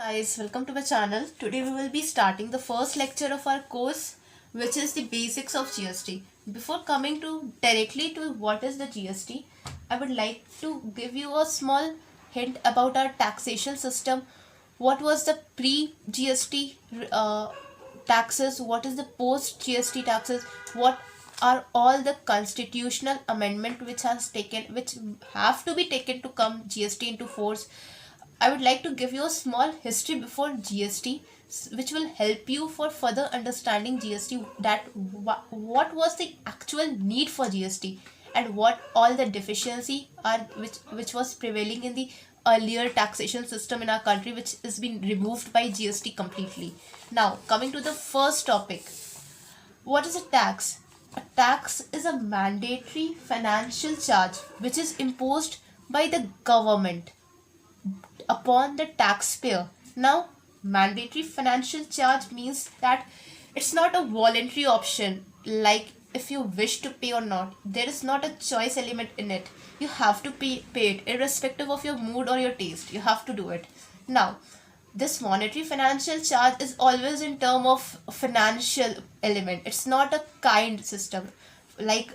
Guys, welcome to my channel. Today we will be starting the first lecture of our course, which is the basics of GST. Before coming to directly to what is the GST, I would like to give you a small hint about our taxation system. What was the pre-GST taxes? What is the post-GST taxes? What are all the constitutional amendment which have to be taken to come GST into force? I would like to give you a small history before GST, which will help you for further understanding GST, that what was the actual need for GST and what all the deficiency are which was prevailing in the earlier taxation system in our country, which has been removed by GST completely. Now coming to the first topic, what is a tax? A tax is a mandatory financial charge which is imposed by the government upon the taxpayer. Now, mandatory financial charge means that it's not a voluntary option, like if you wish to pay or not. There is not a choice element in it. You have to pay it irrespective of your mood or your taste. You have to do it. Now, this monetary financial charge is always in term of financial element. It's not a kind system like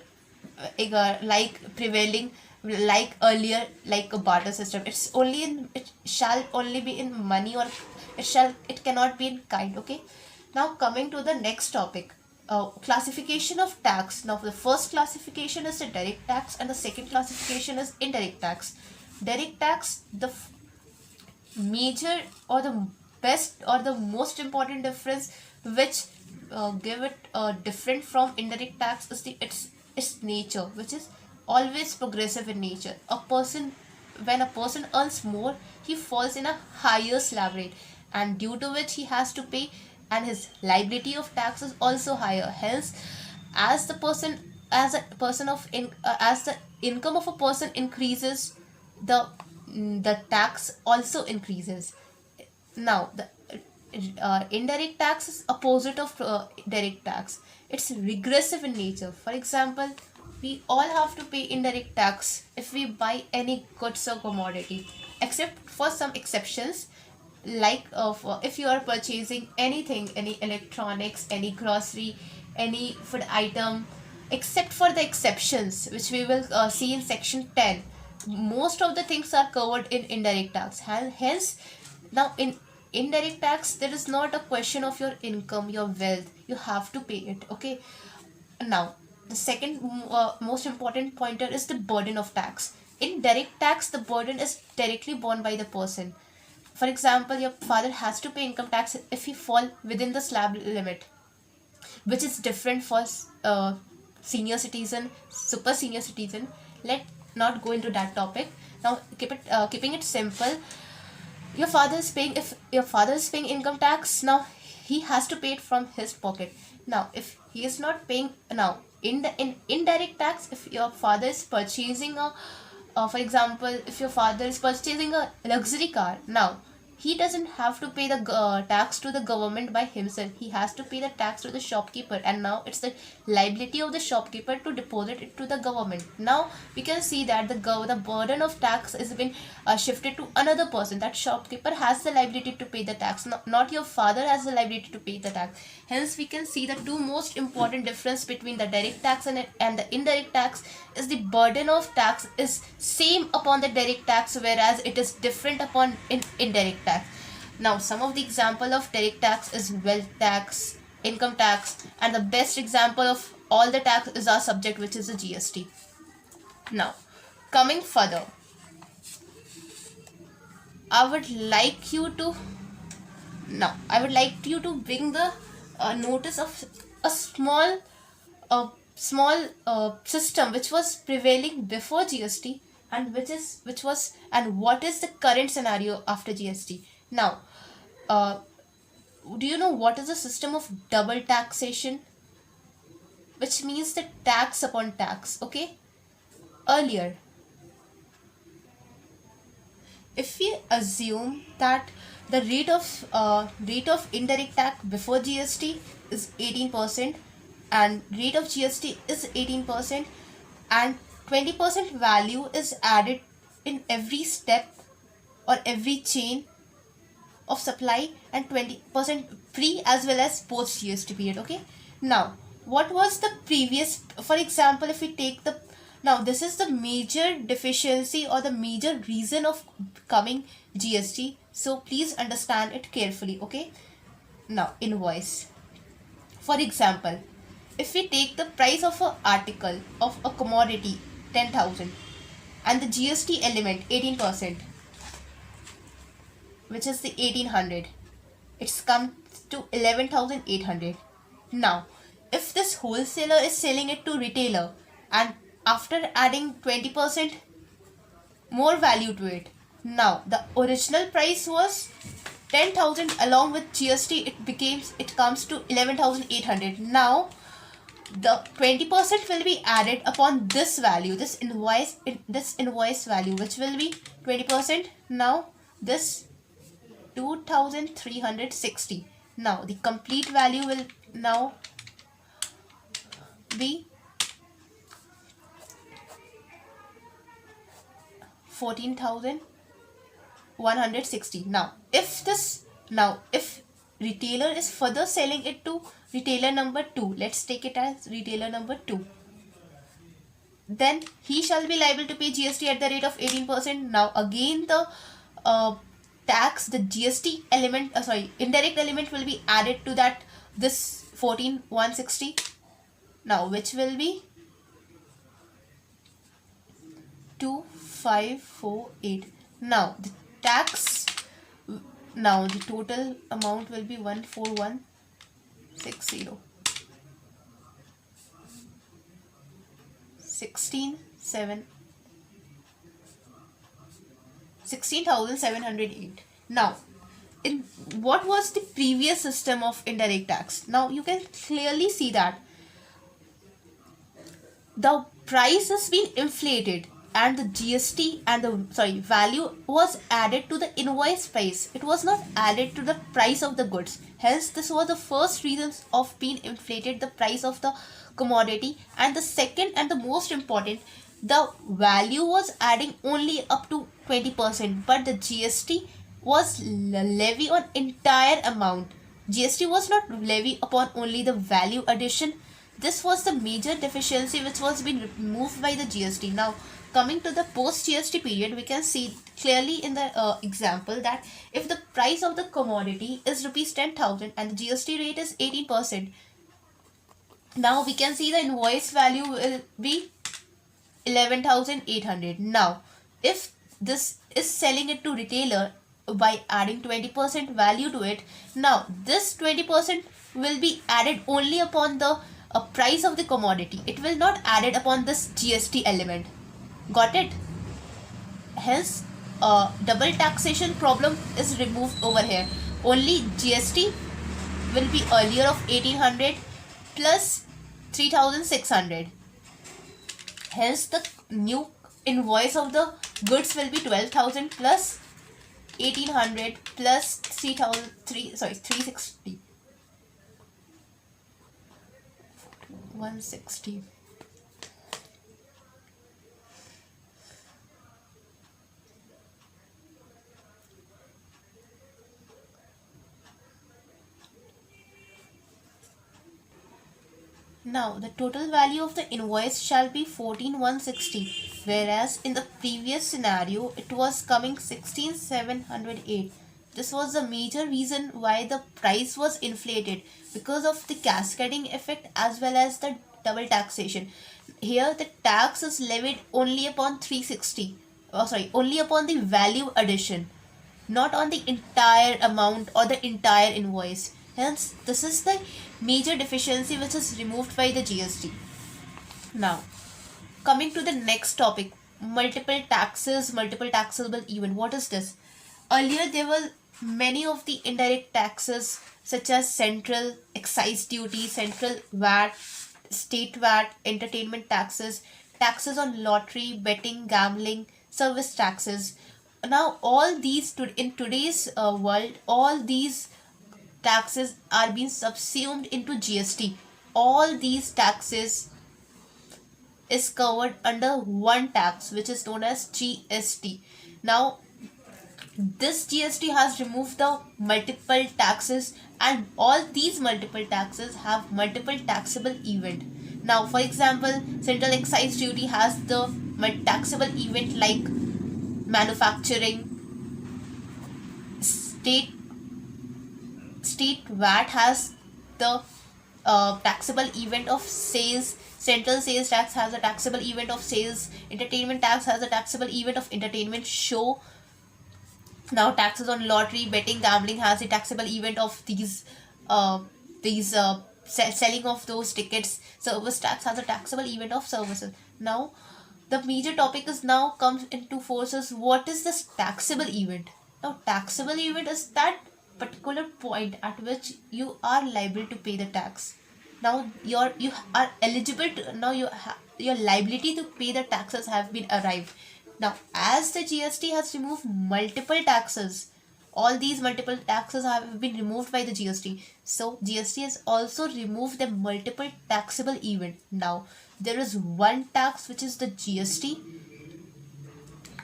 like prevailing like earlier, like a barter system. It shall only be in money, or it cannot be in kind. Okay, now coming to the next topic, classification of tax. Now the first classification is the direct tax and the second classification is indirect tax. Direct tax, the major or the best or the most important difference which give it different from indirect tax is its nature, which is always progressive in nature. When a person earns more, he falls in a higher slab rate, and due to which he has to pay, and his liability of tax is also higher. Hence, as the person as a person of in as the income of a person increases, the the tax also increases. Now the indirect tax is opposite of direct tax. It's regressive in nature. For example, we all have to pay indirect tax if we buy any goods or commodity, except for some exceptions, like if you are purchasing anything, any electronics, any grocery, any food item. Except for the exceptions which we will see in section 10, most of the things are covered in indirect tax. Hence, now in indirect tax, there is not a question of your income, your wealth. You have to pay it. Okay, now the second most important pointer is the burden of tax. In direct tax, the burden is directly borne by the person. For example, your father has to pay income tax if he fall within the slab limit, which is different for senior citizen, super senior citizen. Let not go into that topic. Now keeping it simple, your father is paying if your father is paying income tax, now he has to pay it from his pocket. Now if he is not paying, now in indirect tax, if your father is purchasing a for example, if your father is purchasing a luxury car, now he doesn't have to pay the tax to the government by himself. He has to pay the tax to the shopkeeper, and now it's the liability of the shopkeeper to deposit it to the government. Now we can see that the burden of tax has been shifted to another person. That shopkeeper has the liability to pay the tax, not your father has the liability to pay the tax. Hence we can see the two most important difference between the direct tax and the indirect tax is the burden of tax is same upon the direct tax, whereas it is different upon indirect tax. Now some of the example of direct tax is wealth tax, income tax, and the best example of all the tax is our subject, which is the GST. Now coming further, I would like you to bring the notice of a small system which was prevailing before GST, and what is the current scenario after GST. Now, do you know what is the system of double taxation? Which means the tax upon tax. Okay, earlier, if we assume that the rate of indirect tax before GST is 18%, and rate of GST is 18%, and 20% value is added in every step or every chain of supply and 20% pre as well as post GST period. Okay. Now, what was the previous, for example, if we take the, now this is the major deficiency or the major reason of coming GST. So please understand it carefully. Okay. Now, invoice. For example, if we take the price of an article of a commodity 10,000 and the GST element 18%, which is the 1800, it's come to 11,800. Now, if this wholesaler is selling it to retailer and after adding 20% more value to it, now the original price was 10,000, along with GST it comes to 11,800. Now the 20% will be added upon this value, this invoice value, which will be 20%. Now this 2,360. Now the complete value will now be 14,160. Now if retailer is further selling it to retailer number 2, let's take it as retailer number 2, then he shall be liable to pay GST at the rate of 18%. Now again the tax, the GST element, indirect element will be added to that, this 14,160, now which will be 2,548. Now the tax, now the total amount will be 14160. 16,708. Now, in what was the previous system of indirect tax? Now you can clearly see that the price has been inflated and the GST and the value was added to the invoice price. It was not added to the price of the goods. Hence, this was the first reason of being inflated the price of the commodity. And the second and the most important, the value was adding only up to 20%, but the GST was levy on entire amount. GST was not levy upon only the value addition. This was the major deficiency which was being removed by the GST. Now, coming to the post GST period, we can see clearly in the example that if the price of the commodity is rupees 10,000 and the GST rate is 18%, now we can see the invoice value will be 11,800. Now, if this is selling it to retailer by adding 20% value to it, now this 20% will be added only upon the price of the commodity. It will not added upon this GST element. Got it? Hence, double taxation problem is removed over here. Only GST will be earlier of 1800 plus 3600. Hence, the new invoice of the goods will be 12,000 plus 1800 plus 360. 160. Now, the total value of the invoice shall be 14,160, whereas in the previous scenario, it was coming 16,708. This was the major reason why the price was inflated, because of the cascading effect as well as the double taxation. Here, the tax is levied only upon 360, only upon the value addition, not on the entire amount or the entire invoice. Hence, this is the major deficiency which is removed by the GST. Now, coming to the next topic, multiple taxes, multiple taxable event. What is this? Earlier, there were many of the indirect taxes such as central excise duty, central VAT, state VAT, entertainment taxes, taxes on lottery, betting, gambling, service taxes. Now, all these in today's world, all these taxes are being subsumed into GST. All these taxes is covered under one tax which is known as GST. Now, This GST has removed the multiple taxes, and all these multiple taxes have multiple taxable event. Now, for example, central excise duty has the taxable event like manufacturing. State VAT has the taxable event of sales. Central sales tax has a taxable event of sales. Entertainment tax has a taxable event of entertainment show. Now, taxes on lottery, betting, gambling has a taxable event of selling of those tickets. Service tax has a taxable event of services. Now, the major topic is now comes into forces. What is this taxable event? Now, taxable event is that particular point at which you are liable to pay the tax. Now, you are eligible to, now your liability to pay the taxes have been arrived. Now, as the GST has removed multiple taxes, all these multiple taxes have been removed by the GST. So, GST has also removed the multiple taxable event. Now, there is one tax which is the GST,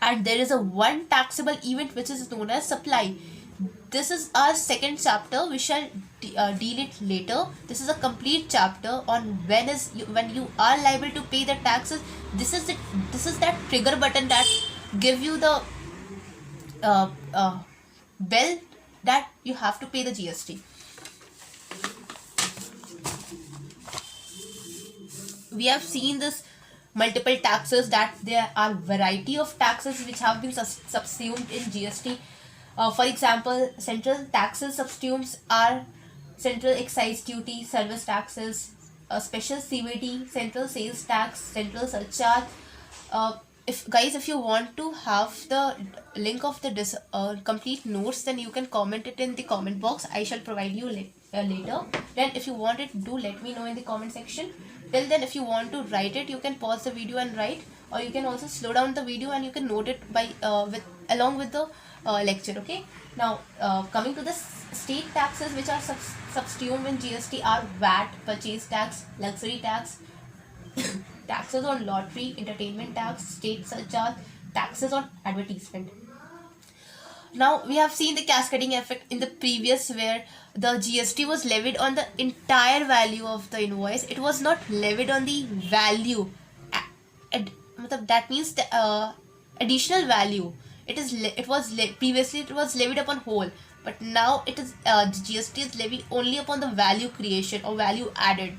and there is a one taxable event which is known as supply. This is our second chapter. We shall deal it later. This is a complete chapter on when you are liable to pay the taxes. This is that trigger button that give you the bell that you have to pay the GST. We have seen this multiple taxes, that there are variety of taxes which have been subsumed in GST. For example, central taxes subsumes are central excise duty, service taxes, special CVT, central sales tax, central surcharge. If you want to have the link of the complete notes, then you can comment it in the comment box. I shall provide you later. Then if you want it, do let me know in the comment section. Till then, if you want to write it, you can pause the video and write, or you can also slow down the video and you can note it by along with the lecture. Okay. Now, coming to the state taxes which are subsumed in GST are VAT, purchase tax, luxury tax, taxes on lottery, entertainment tax, state surcharge, taxes on advertisement. Now, we have seen the cascading effect in the previous, where the GST was levied on the entire value of the invoice. It was not levied on the value. That means the additional value. Previously it was levied upon whole, but now it is GST is levied only upon the value creation or value added.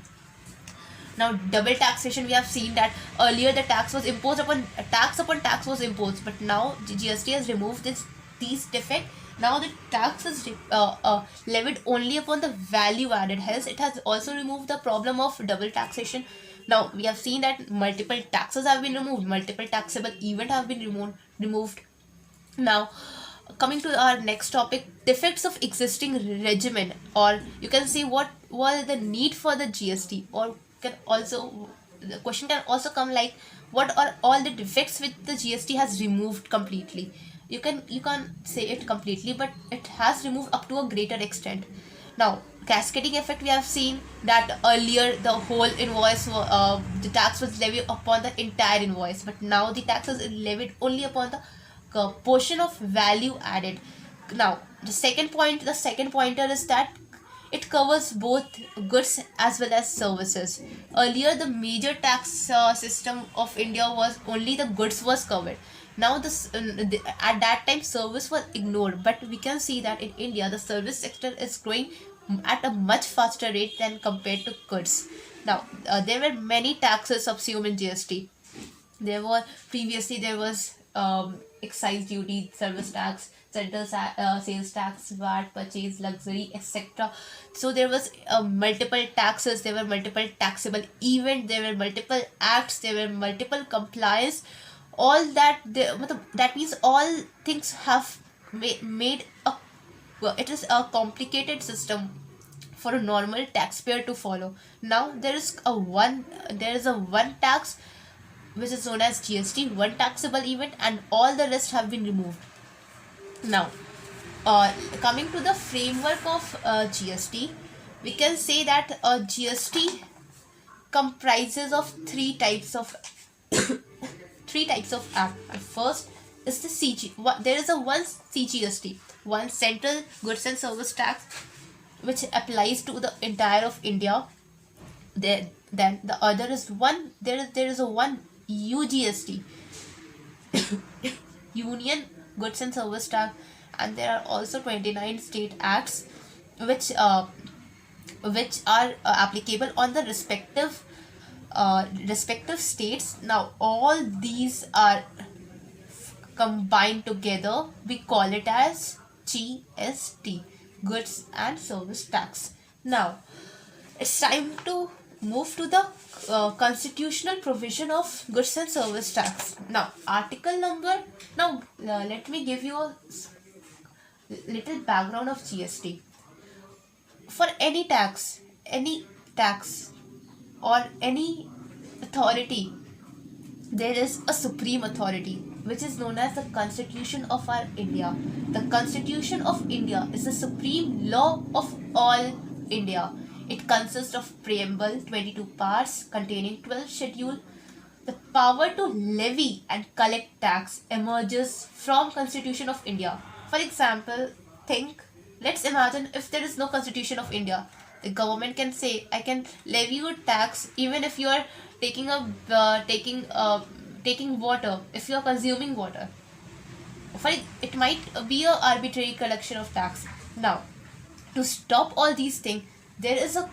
Now, double taxation, we have seen that earlier the tax was imposed upon tax was imposed, but now GST has removed these defect. Now the tax is levied only upon the value added. Hence, it has also removed the problem of double taxation. Now, we have seen that multiple taxes have been removed, multiple taxable event have been removed. Now, coming to our next topic, defects of existing regimen, or you can say what was the need for the GST, or the question can also come like, what are all the defects which the GST has removed completely. You can't say it completely, but it has removed up to a greater extent. Now, cascading effect, we have seen that earlier the whole invoice, the tax was levied upon the entire invoice, but now the tax is levied only upon the portion of value added. Now, the second pointer is that it covers both goods as well as services. Earlier, the major tax system of India was only the goods was covered. Now, at that time, service was ignored, but we can see that in India, the service sector is growing at a much faster rate than compared to goods. Now, there were many taxes subsumed in GST. There was excise duty, service tax, central sales tax, VAT, purchase, luxury, etc. So there was multiple taxes, there were multiple taxable events, there were multiple acts, there were multiple compliance. All that that means all things have made it is a complicated system for a normal taxpayer to follow. Now there is a one tax which is known as GST, one taxable event, and all the rest have been removed. Now, coming to the framework of GST, we can say that GST comprises of three types of act. First, is the CG. There is a one CGST, one Central Goods and Service Tax, which applies to the entire of India. Then the other is one. There is a one UGST, Union Goods and Service Tax, and there are also 29 state acts, which which are applicable on the respective states. Now all these are combined together. We call it as GST, Goods and Service Tax. Now it's time to move to the constitutional provision of goods and service tax. Now article number. Now let me give you a little background of GST. For any tax or any authority, there is a supreme authority which is known as the Constitution of our India. The Constitution of India is the supreme law of all India. It consists of preamble, 22 parts containing 12 schedules. The power to levy and collect tax emerges from Constitution of India. For example, let's imagine if there is no Constitution of India. The government can say, I can levy you tax even if you are taking water, if you are consuming water. It might be a arbitrary collection of tax. Now, to stop all these things, there is a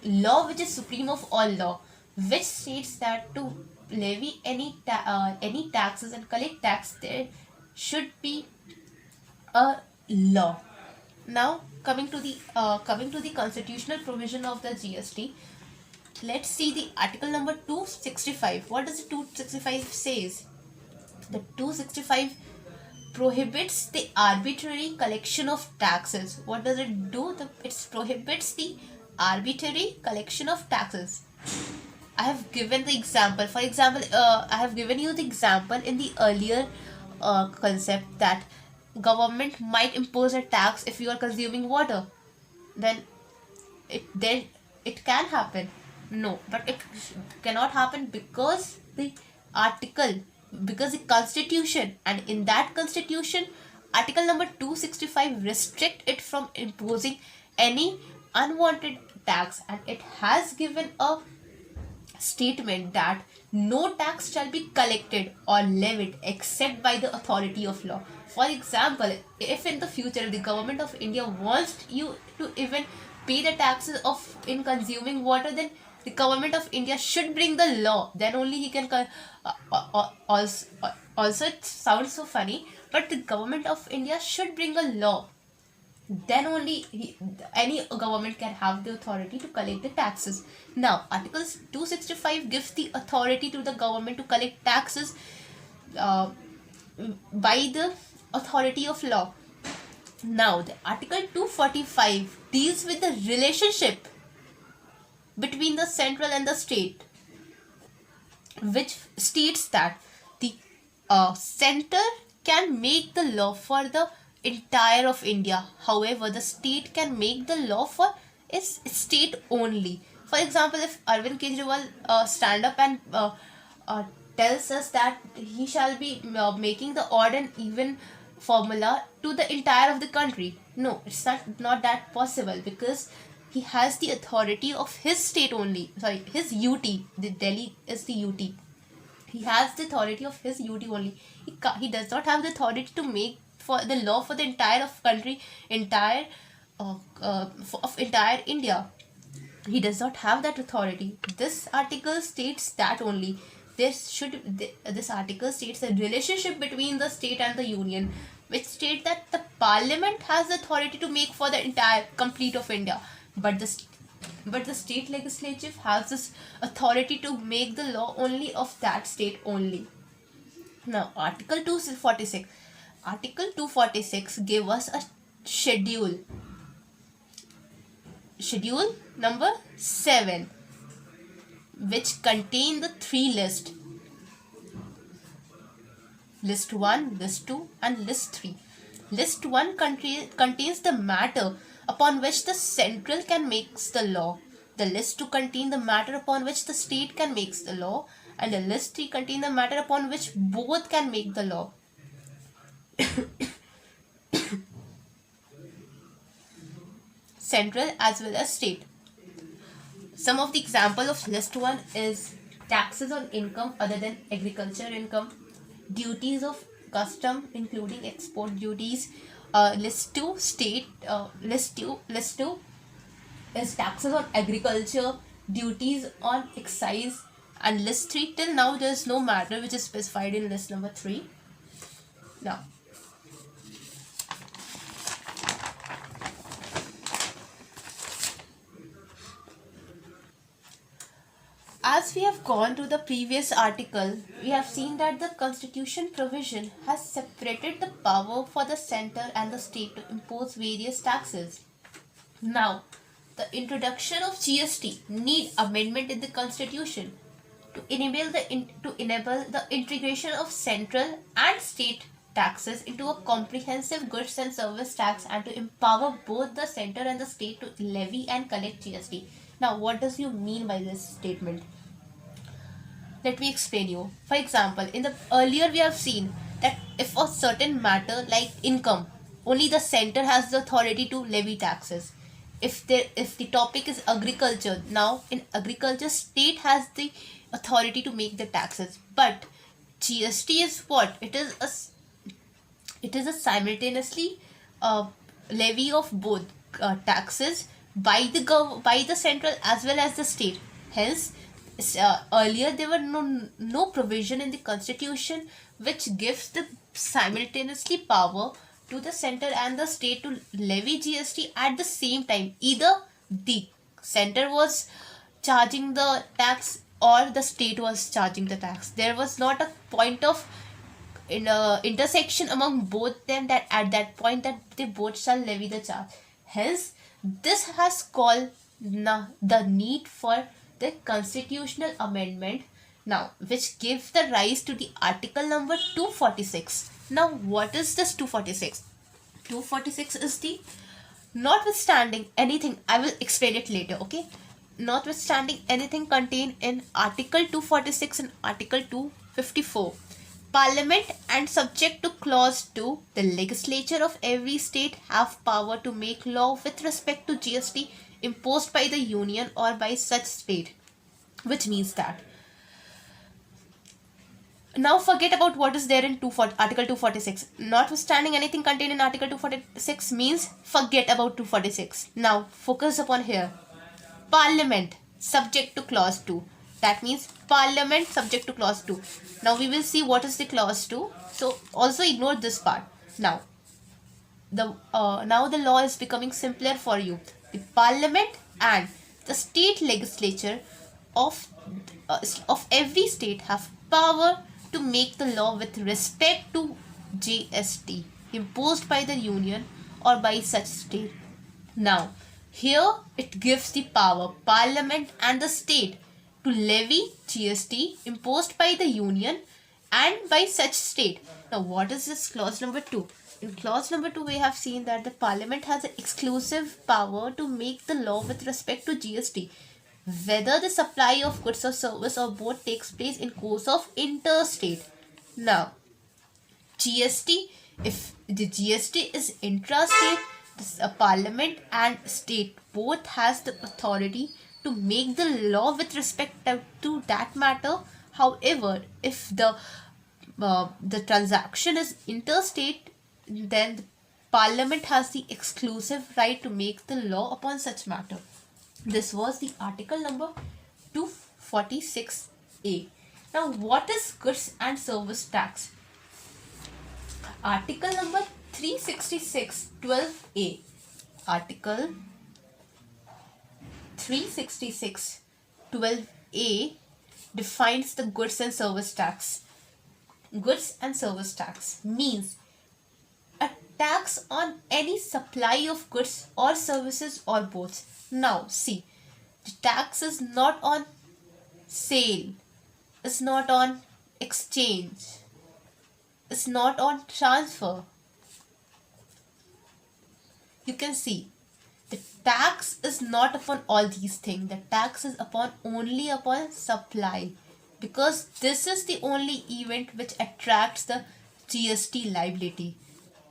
law which is supreme of all law, which states that to levy any taxes and collect tax, there should be a law. Now coming to the constitutional provision of the GST, let's see the article number 265. What does the 265 says? The 265 prohibits the arbitrary collection of taxes. What does it do? It prohibits the arbitrary collection of taxes. I have given the example. For example, I have given you the example in the earlier concept that government might impose a tax if you are consuming water. Then it can happen. No, but it cannot happen because the constitution, and in that constitution, article number 265 restrict it from imposing any unwanted tax, and it has given a statement that no tax shall be collected or levied except by the authority of law. For example, if in the future the government of India wants you to even pay the taxes in consuming water, then the government of India should bring the law. Then only he can. Also, it sounds so funny, but the government of India should bring a law. Then only any government can have the authority to collect the taxes. Now, Article 265 gives the authority to the government to collect taxes by the authority of law. Now, the Article 245 deals with the relationship between the central and the state, which states that the center can make the law for the entire of India. However, the state can make the law for its state only. For example, if Arvind Kejriwal stand up and tells us that he shall be making the odd and even formula to the entire of the country, no, it's not that possible, because he has the authority of his state only. Sorry, his UT. The Delhi is the UT. He has the authority of his UT only. He does not have the authority to make for the law for the entire of country, of entire India. He does not have that authority. This article states that only. This article states the relationship between the state and the union, which states that the parliament has the authority to make for the entire complete of India, but the state legislature has this authority to make the law only of that state only. Now, Article 246. Article 246 gave us a schedule. Schedule number 7, which contain the 3 lists. List 1, List 2 and List 3. List 1 contains the matter upon which the central can make the law. The List 2 contain the matter upon which the state can make the law. And the List 3 contain the matter upon which both can make the law. central as well as state. Some of the example of list 1 is taxes on income other than agriculture income, duties of custom including export duties. List 2 state list 2 is taxes on agriculture, duties on excise, and list 3 till now there is no matter which is specified in list number 3. Now as we have gone to the previous article, we have seen that the constitution provision has separated the power for the center and the state to impose various taxes. Now, the introduction of GST need amendment in the constitution to enable the integration of central and state taxes into a comprehensive goods and service tax, and to empower both the center and the state to levy and collect GST. Now, what does you mean by this statement? Let me explain you. For example, in the earlier we have seen that if a certain matter like income, only the center has the authority to levy taxes. If the topic is agriculture, now in agriculture state has the authority to make the taxes. But GST is what? It is a simultaneously levy of both taxes by the central as well as the state. Hence, earlier there were no provision in the constitution which gives the simultaneously power to the center and the state to levy GST at the same time. Either the center was charging the tax or the state was charging the tax. There was not a point of intersection among both them, that at that point that they both shall levy the charge. Hence, this has called the need for the constitutional amendment now, which gives the rise to the article number 246. Now, what is this 246? 246 is the notwithstanding anything, I will explain it later, okay? Notwithstanding anything contained in article 246 and article 254, Parliament and subject to clause 2, the legislature of every state have power to make law with respect to GST imposed by the union or by such state, which means that now forget about what is there in article 246. Notwithstanding anything contained in article 246 means forget about 246. Now focus upon here. Parliament subject to clause 2. That means Parliament subject to clause 2. Now we will see what is the clause 2. So also ignore this part. Now the law is becoming simpler for you. The Parliament and the state legislature of every state have power to make the law with respect to GST imposed by the union or by such state. Now here it gives the power Parliament and the state to levy GST imposed by the union and by such state. Now what is this clause number 2? In clause number 2 we have seen that the Parliament has an exclusive power to make the law with respect to GST, whether the supply of goods or service or both takes place in course of interstate. Now GST, if the GST is intrastate, Parliament and state both has the authority to make the law with respect to that matter. However, if the transaction is interstate, then the Parliament has the exclusive right to make the law upon such matter. This was the article number 246A. Now what is goods and service tax? Article number 366 12A. Article 366 12A defines the goods and service tax. Goods and service tax means a tax on any supply of goods or services or both. Now see, the tax is not on sale, it's not on exchange, it's not on transfer. You can see the tax is not upon all these things. The tax is only upon supply, because this is the only event which attracts the GST liability.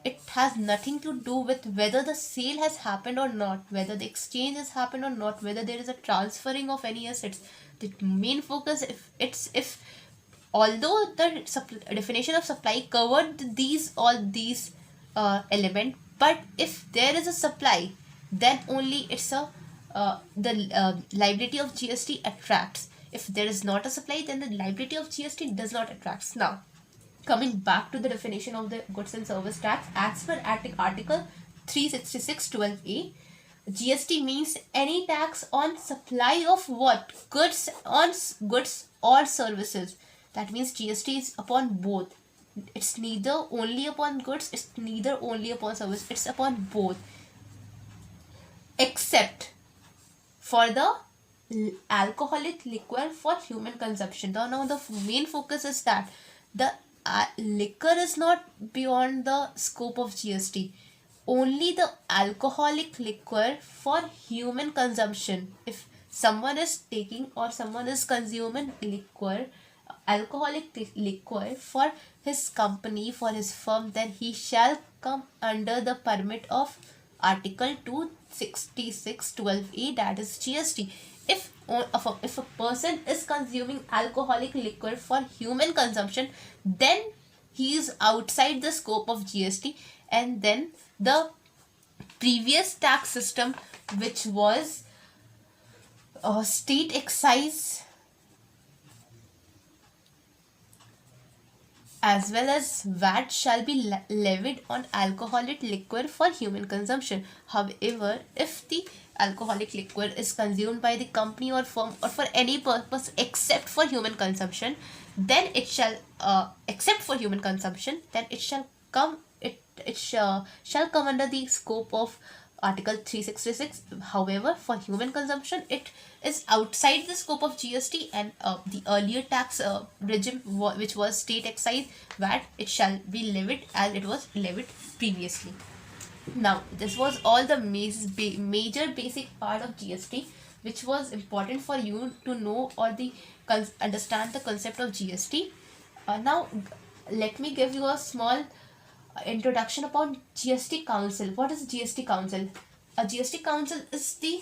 it has nothing to do with whether the sale has happened or not, whether the exchange has happened or not, whether there is a transferring of any assets. The main focus, if although the definition of supply covered these all these element, but if there is a supply, then only it's a the liability of GST attracts. If there is not a supply, then the liability of GST does not attract. Now, coming back to the definition of the goods and service tax, as per Article 366(12)(a), GST means any tax on supply of what? Goods, on goods or services. That means GST is upon both. It's neither only upon goods, it's neither only upon service, it's upon both. Except for the alcoholic liquor for human consumption. Now the main focus is that the liquor is not beyond the scope of GST. Only the alcoholic liquor for human consumption. If someone is taking or someone is consuming liquor, alcoholic liquor for his company, for his firm, then he shall come under the permit of Article 266(12)(a), that is GST. If a person is consuming alcoholic liquor for human consumption, then he is outside the scope of GST, and then the previous tax system, which was state excise as well as VAT, shall be levied on alcoholic liquor for human consumption. However, if the alcoholic liquor is consumed by the company or firm or for any purpose except for human consumption, then it shall then it shall come shall come under the scope of Article 366. However, for human consumption, it is outside the scope of GST, and the earlier tax regime, which was state excise VAT, it shall be levied as it was levied previously. Now, this was all the major basic part of GST, which was important for you to know or understand the concept of GST. Now, let me give you a small introduction upon GST Council. What is GST Council? A GST Council is the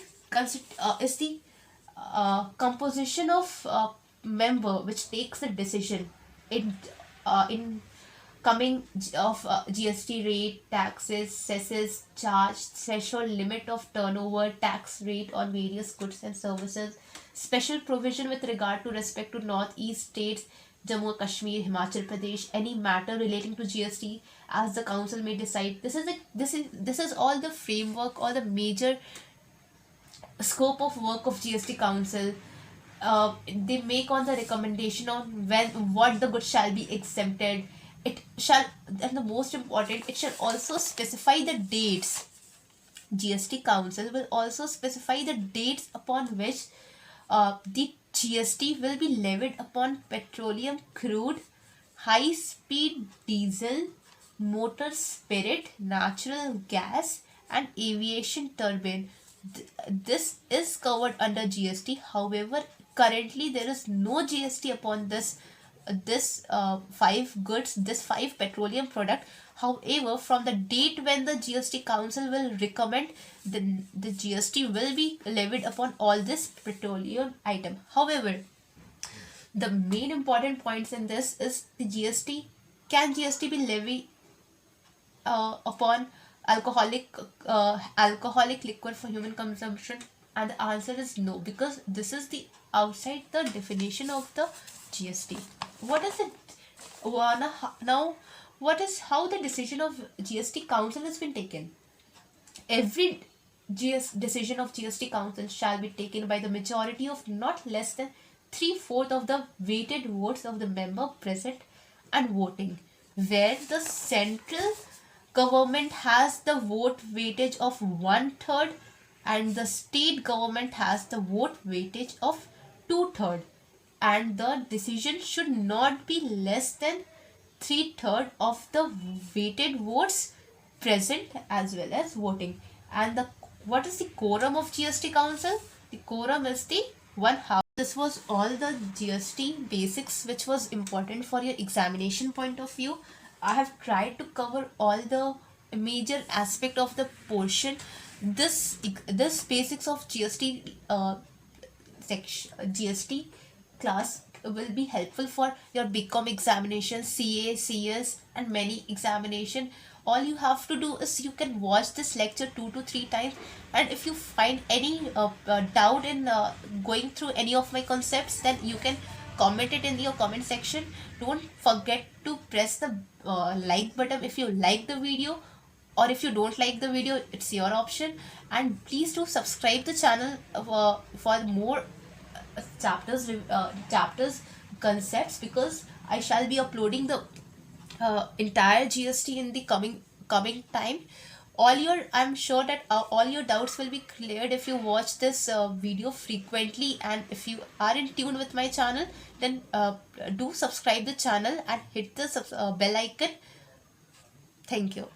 composition of member which takes the decision in coming of GST rate, taxes, cesses, charge, threshold, limit of turnover, tax rate on various goods and services, special provision with regard to respect to northeast states, Jammu and Kashmir, Himachal Pradesh, any matter relating to GST as the council may decide. This is all the framework or the major scope of work of GST Council. They make on the recommendation on what the goods shall be exempted. It shall, and the most important, it shall also specify the dates. GST Council will also specify the dates upon which the GST will be levied upon petroleum crude, high speed diesel, motor spirit, natural gas, and aviation turbine. This is covered under GST. However, currently there is no GST upon this five goods, this five petroleum product. However, from the date when the GST Council will recommend, the GST will be levied upon all this petroleum item. However, the main important points in this is the GST. Can GST be levied upon alcoholic liquor for human consumption? And the answer is no, because this is the outside the definition of the GST. What is it? Now, what is how the decision of GST Council has been taken? Every decision of GST Council shall be taken by the majority of not less than 3/4 of the weighted votes of the member present and voting, where the central government has the vote weightage of 1/3 and the state government has the vote weightage of 2/3, and the decision should not be less than 3/3 of the weighted votes present as well as voting. And what is the quorum of GST Council? The quorum is the 1/2. This was all the GST basics which was important for your examination point of view. I have tried to cover all the major aspect of the portion. This basics of GST section, GST class will be helpful for your BCom examination, CA, CS, and many examination. All you have to do is you can watch this lecture 2 to 3 times, and if you find any doubt in going through any of my concepts, then you can comment it in your comment section. Don't forget to press the like button if you like the video, or if you don't like the video, it's your option. And please do subscribe the channel for more chapters concepts, because I shall be uploading the entire GST in the coming time. I'm sure that all your doubts will be cleared if you watch this video frequently, and if you are in tune with my channel, then do subscribe the channel and hit the bell icon. Thank you.